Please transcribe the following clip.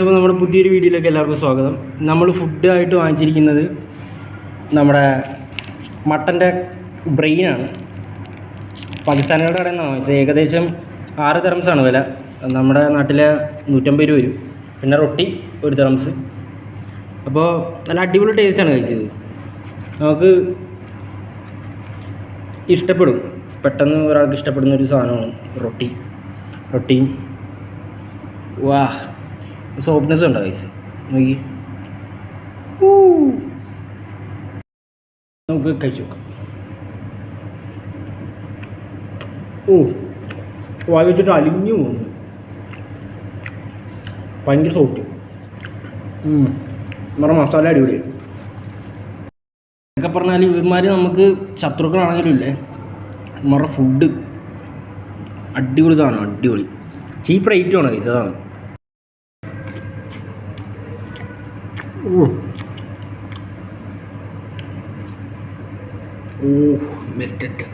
അപ്പോൾ നമ്മുടെ പുതിയൊരു വീഡിയോയിലേക്ക് എല്ലാവർക്കും സ്വാഗതം. നമ്മൾ ഫുഡായിട്ട് വാങ്ങിച്ചിരിക്കുന്നത് നമ്മുടെ മട്ടൻ്റെ ബ്രെയിനാണ്. പാകിസ്ഥാനികളുടെ കടയിൽ നിന്നാണ് വാങ്ങിച്ചത്. ഏകദേശം 6 ദിർഹംസാണ് വില. നമ്മുടെ നാട്ടിലെ 150 രൂപ വരും. പിന്നെ റൊട്ടി 1 ദിർഹംസ്. അപ്പോൾ നല്ല അടിപൊളി ടേസ്റ്റാണ് കഴിച്ചത്. നമുക്ക് ഇഷ്ടപ്പെടും, പെട്ടെന്ന് ഒരാൾക്ക് ഇഷ്ടപ്പെടുന്നൊരു സാധനമാണ് റൊട്ടിയും. വാ, സോഫ്റ്റ്നെസ് ഉണ്ടോ ഗൈസ്? നോക്കി, നമുക്ക് കഴിച്ചു നോക്കാം. വായ വെച്ചിട്ട് അലിഞ്ഞു പോകുന്നു. ഭയങ്കര സോഫ്റ്റ്. നമ്മുടെ മസാല അടിപൊളി എന്നൊക്കെ പറഞ്ഞാൽ ഇവന്മാർ നമുക്ക് ശത്രുക്കളാണെങ്കിലും ഇല്ലേ, നമ്മുടെ ഫുഡ് അടിപൊളി സാധനം, അടിപൊളി ചീപ്പ് റേറ്റുമാണ് ഗൈസ്. അതാണ് മെൽറ്റഡ്.